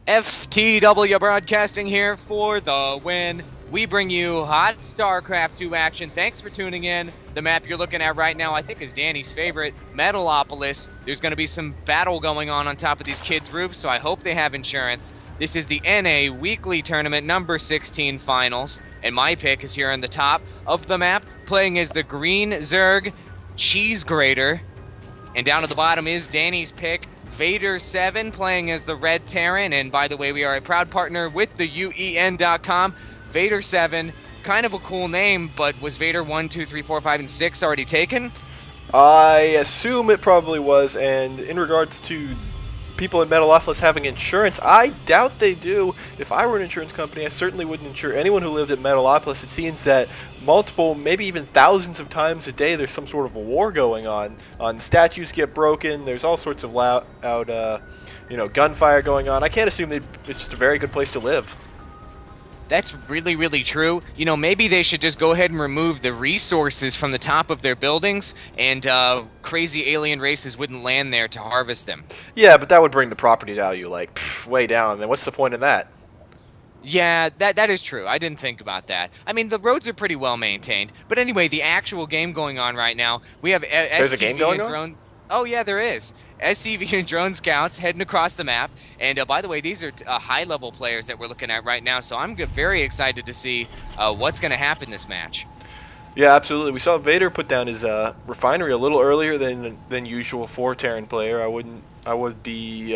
FTW Broadcasting here for the win. We bring you hot Starcraft 2 action. Thanks for tuning in. The map you're looking at right now, I think, is Danny's favorite, Metalopolis. There's going to be some battle going on top of these kids' roofs, so I hope they have insurance. This is the NA Weekly Tournament number 16 Finals, and my pick is here on the top of the map, playing as the green Zerg, cheeseGrater, and down at the bottom is Danny's pick, vaderSeven, playing as the Red Terran. And by the way, we are a proud partner with the UEN.com. vaderSeven, kind of a cool name, but was Vader 1, 2, 3, 4, 5, and 6 already taken? I assume it probably was, and in regards to people in Metalopolis having insurance, I doubt they do. If I were an insurance company, I certainly wouldn't insure anyone who lived at Metalopolis. It seems that multiple, maybe even thousands of times a day, there's some sort of a war going on. Statues get broken. There's all sorts of loud, gunfire going on. I can't assume it's just a very good place to live. That's really, really true. You know, maybe they should just go ahead and remove the resources from the top of their buildings, and crazy alien races wouldn't land there to harvest them. Yeah, but that would bring the property value, like, way down. Then what's the point in that? Yeah, that is true. I didn't think about that. I mean, the roads are pretty well maintained. But anyway, the actual game going on right now, we have There's a game going on? Oh, yeah, there is. SCV and drone scouts heading across the map. And by the way, these are high-level players that we're looking at right now, so I'm very excited to see what's going to happen this match. Yeah, absolutely. We saw Vader put down his refinery a little earlier than usual for a Terran player. I wouldn't be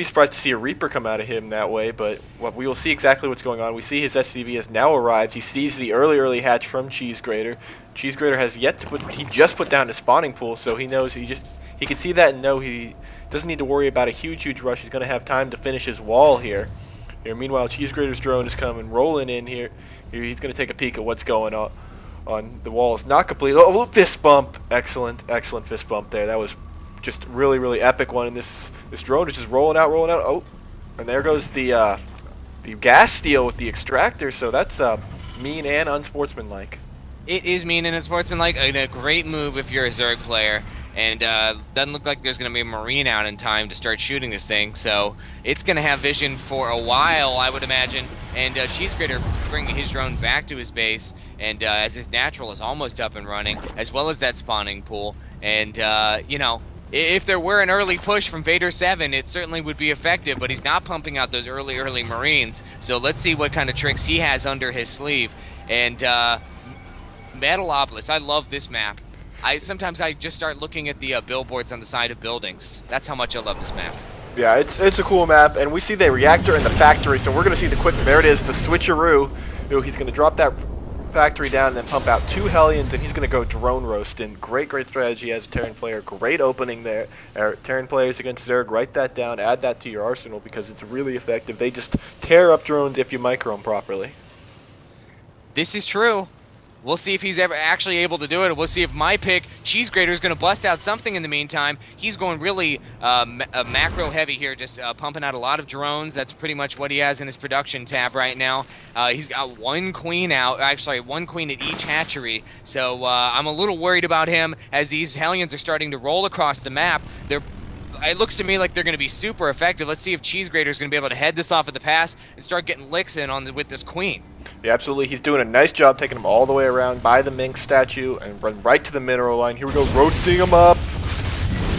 surprised to see a Reaper come out of him that way, but we will see exactly what's going on. We see his SCV has now arrived. He sees the early hatch from cheeseGrater. cheeseGrater has yet to he just put down his spawning pool, so he knows he can see that and know he doesn't need to worry about a huge rush. He's going to have time to finish his wall here. Meanwhile, cheeseGrater's drone is coming, rolling in here. He's going to take a peek at what's going on. The wall is not complete. Oh, fist bump. Excellent fist bump there. That was just really epic one. And this drone is just rolling out. Oh, and there goes the gas steal with the extractor. So that's mean and unsportsmanlike. It is mean and unsportsmanlike, and a great move if you're a Zerg player. And doesn't look like there's going to be a Marine out in time to start shooting this thing, so it's going to have vision for a while, I would imagine. And cheeseGrater bringing his drone back to his base, and as his natural is almost up and running, as well as that spawning pool. And, if there were an early push from vaderSeven, it certainly would be effective, but he's not pumping out those early Marines. So let's see what kind of tricks he has under his sleeve. And Metalopolis, I love this map. Sometimes I just start looking at the billboards on the side of buildings. That's how much I love this map. Yeah, it's a cool map, and we see the reactor in the factory, so we're going to see the quick, there it is, the switcheroo. He's going to drop that factory down and then pump out 2 Hellions, and he's going to go drone roasting. Great strategy as a Terran player. Great opening there. Terran players against Zerg, write that down, add that to your arsenal because it's really effective. They just tear up drones if you micro them properly. This is true. We'll see if he's ever actually able to do it. We'll see if my pick, cheeseGrater, is going to bust out something in the meantime. He's going really macro heavy here, just pumping out a lot of drones. That's pretty much what he has in his production tab right now. He's got 1 queen out, actually 1 queen at each hatchery. So I'm a little worried about him as these Hellions are starting to roll across the map. It looks to me like they're going to be super effective. Let's see if cheeseGrater is going to be able to head this off at the pass and start getting licks in with this queen. Yeah, absolutely. He's doing a nice job taking them all the way around by the Mink statue and run right to the mineral line. Here we go, roasting them up.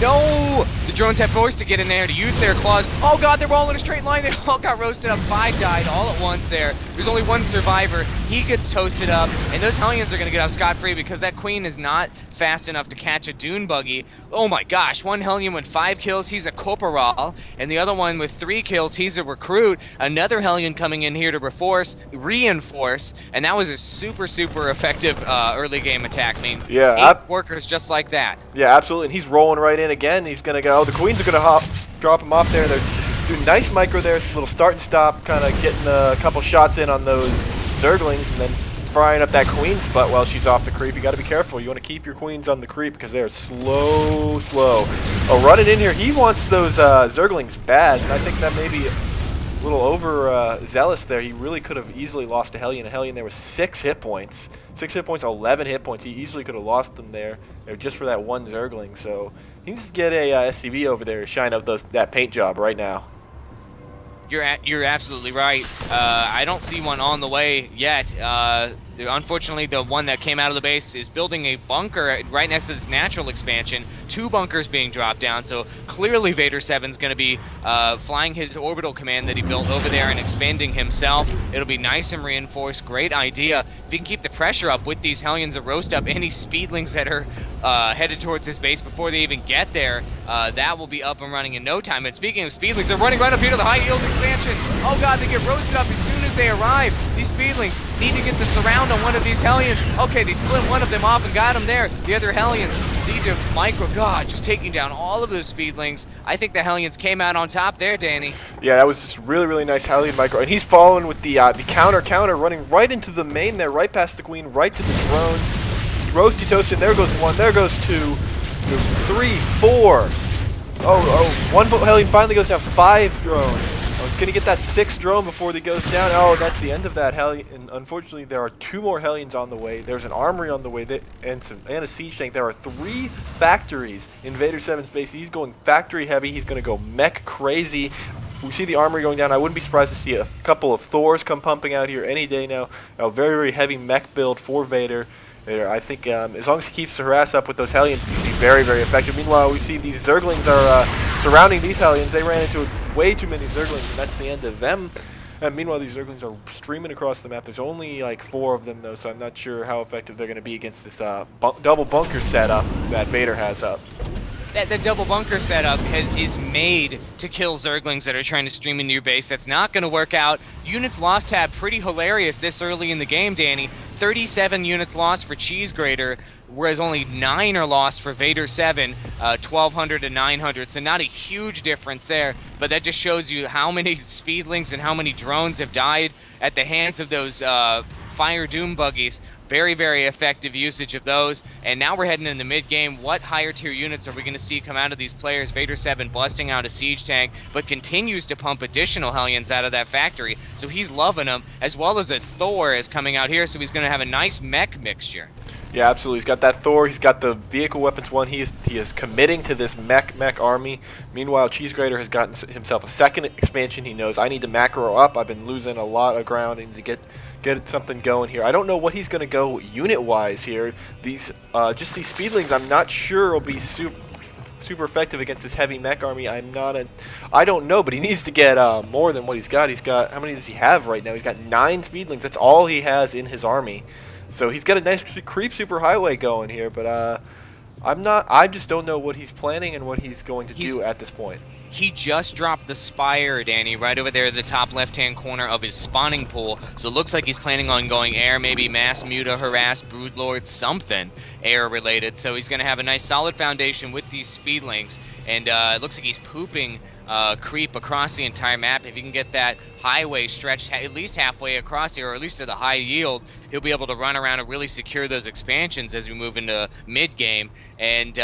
No! The drones have forced to get in there to use their claws. Oh god, they're all in a straight line. They all got roasted up. 5 died all at once there. There's only 1 survivor. He gets toasted up. And those Hellions are going to get off scot-free because that queen is not fast enough to catch a dune buggy. Oh my gosh, 1 Hellion with 5 kills, he's a corporal. And the other one with 3 kills, he's a recruit. Another Hellion coming in here to reinforce. And that was a super effective early game attack. I mean, yeah, 8 workers just like that. Yeah, absolutely. And he's rolling right in again. He's going to go. The queens are going to drop him off there. They're doing nice micro there. It's a little start and stop, kind of getting a couple shots in on those Zerglings and then frying up that queen's butt while she's off the creep. You got to be careful. You want to keep your queens on the creep because they're slow. Oh, running in here. He wants those Zerglings bad, and I think that may be a little over zealous there. He really could have easily lost a Hellion. A Hellion there was 6 hit points. 6 hit points, 11 hit points. He easily could have lost them there just for that 1 Zergling. So he needs to get a SCV over there to shine up that paint job right now. You're absolutely right. I don't see one on the way yet. Unfortunately, the one that came out of the base is building a bunker right next to this natural expansion. 2 bunkers being dropped down, so clearly vaderSeven's going to be flying his orbital command that he built over there and expanding himself. It'll be nice and reinforced. Great idea. If he can keep the pressure up with these Hellions to roast up any speedlings that are headed towards his base before they even get there, that will be up and running in no time. And speaking of speedlings, they're running right up here to the high yield expansion. Oh god, they get roasted up as soon as they arrive. These speedlings need to get the surround on one of these Hellions. Okay, they split one of them off and got him there. The other Hellions need to micro, god, just taking down all of those speedlings. I think the Hellions came out on top there, Danny. Yeah, that was just really, really nice Hellion micro. And he's following with the counter, running right into the main there, right past the queen, right to the drones. Roasty toasted, there goes 1, there goes 2, 3, 4. Oh, 1 Hellion finally goes down, 5 drones. Oh, he's going to get that 6th drone before he goes down. Oh, that's the end of that Hellion. And unfortunately, there are 2 more Hellions on the way. There's an armory on the way and a siege tank. There are 3 factories in vaderSeven's base. He's going factory heavy. He's going to go mech crazy. We see the armory going down. I wouldn't be surprised to see a couple of Thors come pumping out here any day now. A very, very heavy mech build for Vader. I think as long as he keeps the harass up with those Hellions, he can be very, very effective. Meanwhile, we see these Zerglings are surrounding these Hellions. They ran into way too many Zerglings, and that's the end of them. And meanwhile, these Zerglings are streaming across the map. There's only like 4 of them, though, so I'm not sure how effective they're going to be against this double bunker setup that Vader has up. That double bunker setup is made to kill Zerglings that are trying to stream into your base. That's not going to work out. Units lost tab pretty hilarious this early in the game, Danny. 37 units lost for cheeseGrater, whereas only 9 are lost for vaderSeven, 1,200 to 900. So not a huge difference there, but that just shows you how many speedlings and how many drones have died at the hands of those Fire Doom buggies. Very, very effective usage of those. And now we're heading into mid-game. What higher tier units are we going to see come out of these players? vaderSeven busting out a siege tank, but continues to pump additional Hellions out of that factory. So he's loving them, as well as a Thor is coming out here, so he's going to have a nice mech mixture. Yeah, absolutely. He's got that Thor. He's got the vehicle weapons one. He is committing to this mech army. Meanwhile, cheeseGrater has gotten himself a 2nd expansion. He knows I need to macro up. I've been losing a lot of ground. I need to get something going here. I don't know what he's going to go unit-wise here. These just these speedlings, I'm not sure will be super effective against this heavy mech army. I don't know, but he needs to get more than what he's got. How many does he have right now? He's got 9 speedlings. That's all he has in his army. So he's got a nice creep superhighway going here, but I just don't know what he's planning and what he's going to do at this point. He just dropped the Spire, Danny, right over there at the top left-hand corner of his spawning pool. So it looks like he's planning on going air, maybe mass muta, harass, broodlord, something air-related. So he's going to have a nice solid foundation with these speedlings. And it looks like he's pooping creep across the entire map. If you can get that highway stretched at least halfway across here, or at least to the high yield, he'll be able to run around and really secure those expansions as we move into mid-game. And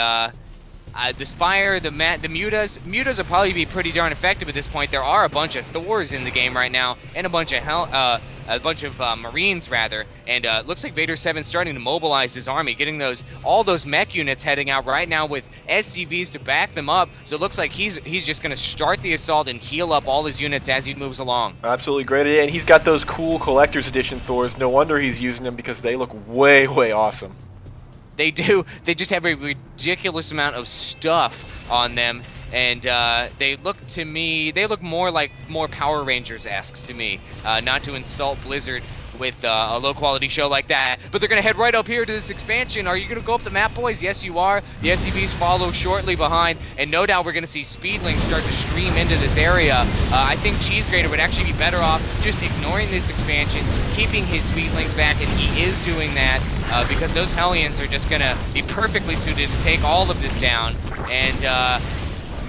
the Spire, the mutas will probably be pretty darn effective at this point. There are a bunch of Thors in the game right now, and a bunch of Marines rather. And looks like vaderSeven's starting to mobilize his army, getting all those mech units heading out right now with SCVs to back them up. So it looks like he's just going to start the assault and heal up all his units as he moves along. Absolutely great idea, and he's got those cool Collector's Edition Thors. No wonder he's using them, because they look way, way awesome. They do. They just have a ridiculous amount of stuff on them, and they look to me, they look more Power Rangers-esque to me. Not to insult Blizzard with a low-quality show like that, but they're going to head right up here to this expansion. Are you going to go up the map, boys? Yes, you are. The SCVs follow shortly behind, and no doubt we're going to see speedlings start to stream into this area. I think cheeseGrater would actually be better off just ignoring this expansion, keeping his speedlings back, and he is doing that because those Hellions are just going to be perfectly suited to take all of this down. And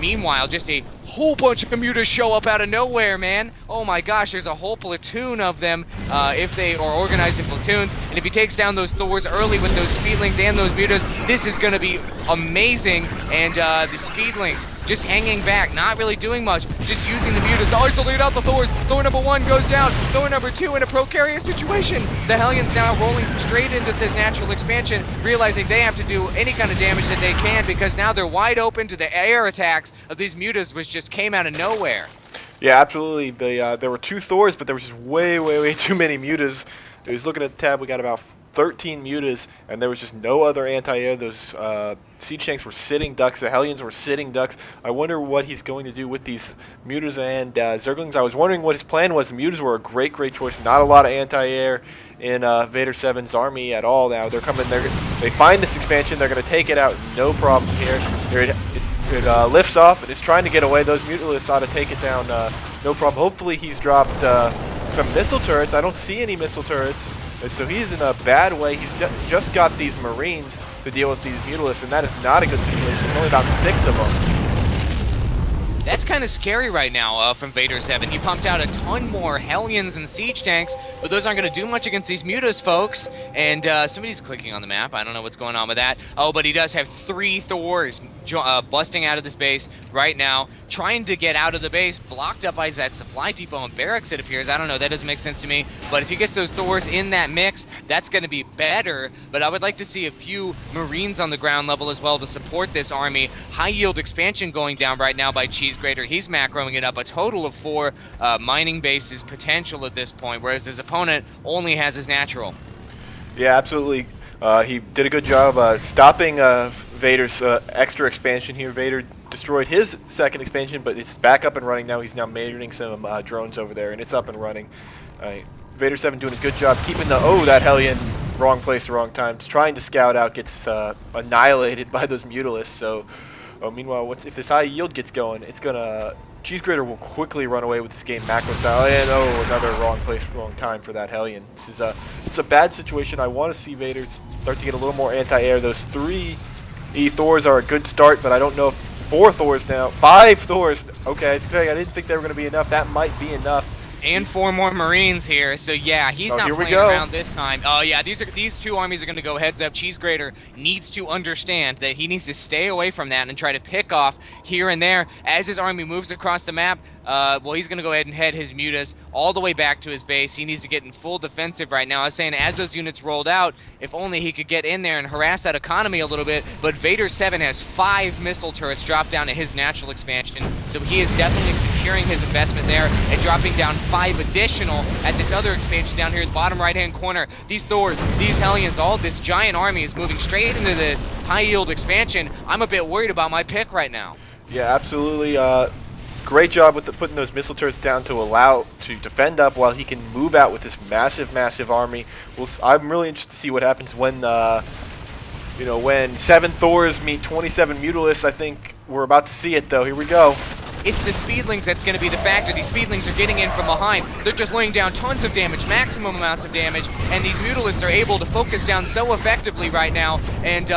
meanwhile, just a whole bunch of mutas show up out of nowhere, man. Oh my gosh, there's a whole platoon of them if they are organized in platoons. And if he takes down those Thors early with those speedlings and those mutas, this is going to be amazing. And the speedlings just hanging back, not really doing much, just using the mutas to isolate out the Thors. Thor number 1 goes down. Thor number 2 in a precarious situation. The Hellions now rolling straight into this natural expansion, realizing they have to do any kind of damage that they can, because now they're wide open to the air attacks of these mutas, which just came out of nowhere. Yeah, absolutely. There were 2 Thors, but there was just way too many mutas. He was looking at the tab. We got about 13 mutas, and there was just no other anti-air. Those siege tanks were sitting ducks. The Hellions were sitting ducks. I wonder what he's going to do with these mutas and Zerglings. I was wondering what his plan was. The mutas were a great choice. Not a lot of anti-air in vaderSeven's army at all. Now they're coming. They find this expansion. They're going to take it out. No problem here. It lifts off and is trying to get away. Those Mutalisks ought to take it down, no problem. Hopefully he's dropped some missile turrets. I don't see any missile turrets, and so he's in a bad way. He's just got these Marines to deal with these Mutalisks, and that is not a good situation. There's only about 6 of them. That's kind of scary right now from vaderSeven. He pumped out a ton more Hellions and Siege Tanks, but those aren't going to do much against these mutas, folks. And somebody's clicking on the map. I don't know what's going on with that. Oh, but he does have 3 Thors busting out of this base right now, trying to get out of the base, blocked up by that supply depot and barracks, it appears. I don't know, that doesn't make sense to me. But if he gets those Thors in that mix, that's going to be better. But I would like to see a few Marines on the ground level as well to support this army. High yield expansion going down right now by cheeseGrater. He's macroing it up, a total of 4 mining bases potential at this point, whereas his opponent only has his natural. Yeah, absolutely. He did a good job stopping Vader's extra expansion here. Vader destroyed his second expansion, but it's back up and running now. He's now majoring some drones over there, and it's up and running. vaderSeven doing a good job keeping the, that Hellion, wrong place, wrong time. Just trying to scout out, gets annihilated by those Mutalisks. So, meanwhile, if this high yield gets going, it's gonna, cheeseGrater will quickly run away with this game macro style. And another wrong place, wrong time for that Hellion. This is a bad situation. I want to see Vader start to get a little more anti-air. Those 3 Thors are a good start, but I don't know if 4 Thors now, 5 Thors. Okay, I didn't think they were going to be enough. That might be enough. And 4 more Marines here, so yeah, he's not playing around this time. Oh yeah, these 2 armies are going to go heads up. cheeseGrater needs to understand that he needs to stay away from that and try to pick off here and there as his army moves across the map. Well, he's going to go ahead and head his mutas all the way back to his base. He needs to get in full defensive right now. I was saying as those units rolled out, if only he could get in there and harass that economy a little bit, but vaderSeven has 5 missile turrets dropped down to his natural expansion, so he is definitely securing his investment there and dropping down 5 additional at this other expansion down here in the bottom right-hand corner. These Thors, these Hellions, all this giant army is moving straight into this high-yield expansion. I'm a bit worried about my pick right now. Yeah, absolutely. Great job with putting those missile turrets down to defend up while he can move out with this massive army. I'm really interested to see what happens when when 7 Thors meet 27 Mutalisks. I think we're about to see it though. Here we go. It's the Speedlings that's going to be the factor. These Speedlings are getting in from behind. They're just laying down tons of damage, maximum amounts of damage, and these Mutalisks are able to focus down so effectively right now. And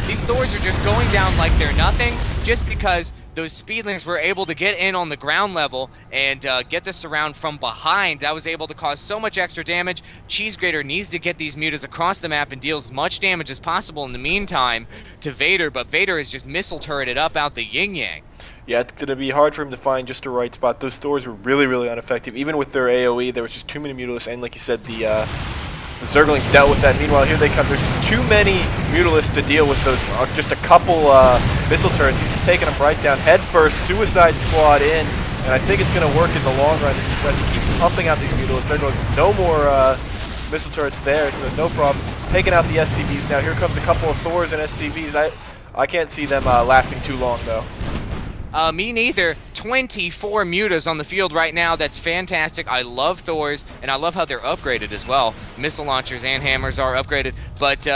these Thors are just going down like they're nothing, just because those Speedlings were able to get in on the ground level and get the surround from behind. That was able to cause so much extra damage. cheeseGrater needs to get these mutas across the map and deal as much damage as possible in the meantime to Vader, but Vader is just missile turreted up out the yin-yang. Yeah, it's going to be hard for him to find just the right spot. Those Thors were really ineffective. Even with their AoE, there was just too many Mutalisks, and like you said, the Zerglings dealt with that. Meanwhile, here they come. There's just too many Mutalisks to deal with those. Just a couple missile turrets. He's just taking them right down. Head first, Suicide Squad in, and I think it's going to work in the long run. Just as he keeps pumping out these Mutalisks, there goes no more missile turrets there, so no problem. Taking out the SCVs now. Here comes a couple of Thors and SCVs. I can't see them lasting too long, though. Me neither. 24 mutas on the field right now. That's fantastic. I love Thors, and I love how they're upgraded as well. Missile launchers and hammers are upgraded, but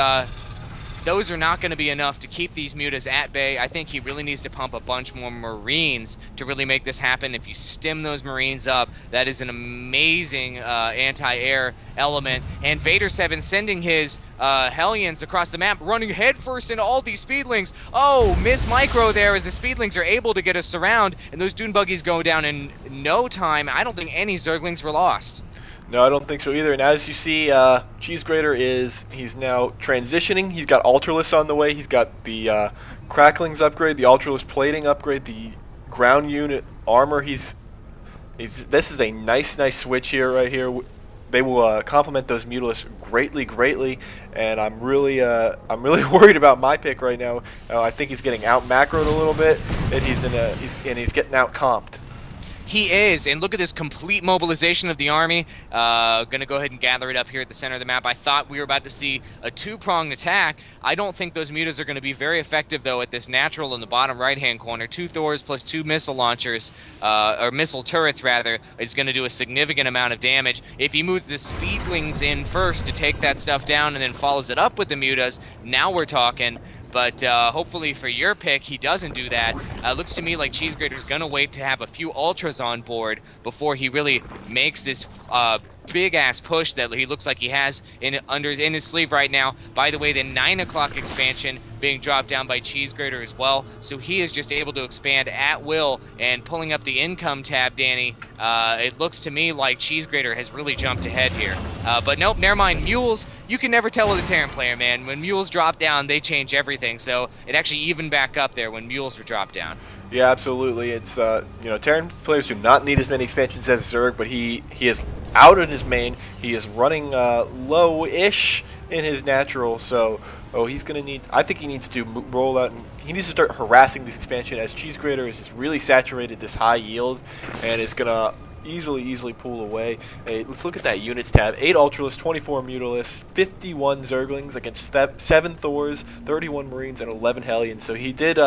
those are not going to be enough to keep these mutas at bay. I think he really needs to pump a bunch more Marines to really make this happen. If you stem those Marines up, that is an amazing anti-air element. And vaderSeven sending his Hellions across the map, running headfirst into all these Speedlings. Oh, miss micro there as the Speedlings are able to get a surround, and those Dune Buggies go down in no time. I don't think any Zerglings were lost. No, I don't think so either. And as you see, cheeseGrater he's now transitioning. He's got Ultralisks on the way. He's got the Cracklings upgrade, the Ultralist plating upgrade, the ground unit armor. This is a nice switch here, right here. They will complement those Mutalisks greatly, and I'm really worried about my pick right now. I think he's getting out macroed a little bit, and he's getting out comped. He is, and look at this complete mobilization of the army. Gonna go ahead and gather it up here at the center of the map. I thought we were about to see a two-pronged attack. I don't think those mutas are going to be very effective, though, at this natural in the bottom right-hand corner. 2 Thors plus 2 missile launchers, or missile turrets, rather, is going to do a significant amount of damage. If he moves the speedlings in first to take that stuff down and then follows it up with the mutas, now we're talking. But hopefully for your pick, he doesn't do that. Looks to me like cheeseGrater's going to wait to have a few ultras on board before he really makes this big-ass push that he looks like he has in his sleeve right now. By the way, the 9 o'clock expansion being dropped down by cheeseGrater as well. So he is just able to expand at will, and pulling up the income tab, Danny, it looks to me like cheeseGrater has really jumped ahead here. But nope, never mind. Mules, you can never tell with a Terran player, man. When mules drop down, they change everything. So it actually evened back up there when mules were dropped down. Yeah, absolutely. It's you know, Terran players do not need as many expansions as Zerg, but he is out in his main. He is running low-ish in his natural, so he's gonna need. I think he needs to roll out, and he needs to start harassing this expansion as cheeseGrater is just really saturated this high yield, and it's gonna easily pull away. Hey, let's look at that units tab. 8 Ultralists, 24 Mutalisks, 51 Zerglings against 7 Thors, 31 Marines, and 11 Hellions. So he did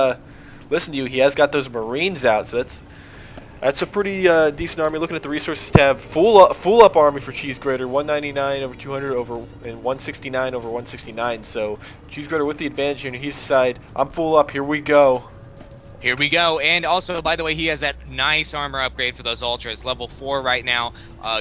listen to you. He has got those Marines out, so that's a pretty decent army. Looking at the resources tab, full up army for cheeseGrater, 199 over 200 over and 169 over 169. So cheeseGrater with the advantage here. He's side. I'm full up. Here we go. Here we go. And also, by the way, he has that nice armor upgrade for those ultras. Level 4 right now.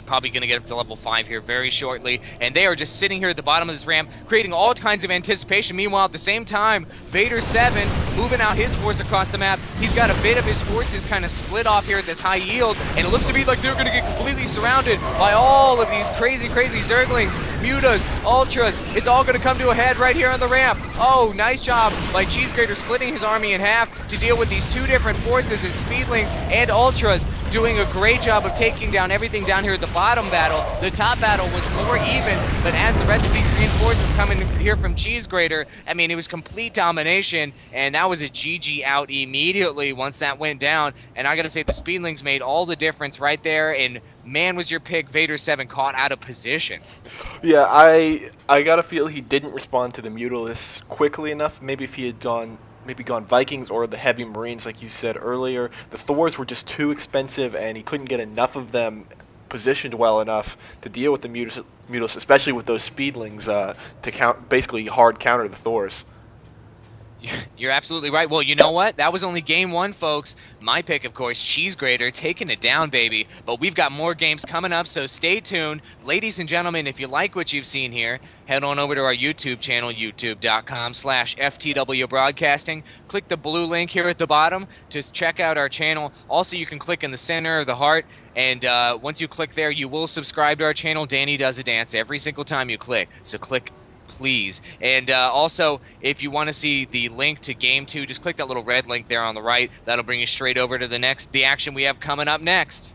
Probably going to get up to level 5 here very shortly. And they are just sitting here at the bottom of this ramp, creating all kinds of anticipation. Meanwhile, at the same time, vaderSeven moving out his force across the map. He's got a bit of his forces kind of split off here at this high yield. And it looks to be like they're going to get completely surrounded by all of these crazy Zerglings, mutas, ultras. It's all going to come to a head right here on the ramp. Oh, nice job by cheeseGrater splitting his army in half to deal with these 2 different forces, his speedlings and ultras, doing a great job of taking down everything down here at the bottom battle. The top battle was more even, but as the rest of these green forces come in here from cheeseGrater, I mean, it was complete domination, and that was a GG out immediately once that went down. And I gotta say, the speedlings made all the difference right there, and man, was your pick vaderSeven caught out of position. Yeah, I gotta feel he didn't respond to the Mutalisks quickly enough. Maybe if he had gone Vikings or the heavy Marines like you said earlier. The Thors were just too expensive, and he couldn't get enough of them positioned well enough to deal with the Mutalisks, especially with those speedlings to basically hard counter the Thors. You're absolutely right. Well, you know what? That was only game 1, folks. My pick, of course, cheeseGrater, taking it down, baby. But we've got more games coming up, so stay tuned. Ladies and gentlemen, if you like what you've seen here, head on over to our YouTube channel, youtube.com/FTW Broadcasting. Click the blue link here at the bottom to check out our channel. Also, you can click in the center of the heart, and once you click there, you will subscribe to our channel. Danny does a dance every single time you click, so click please. And also, if you want to see the link to Game 2, just click that little red link there on the right. That'll bring you straight over to the action we have coming up next.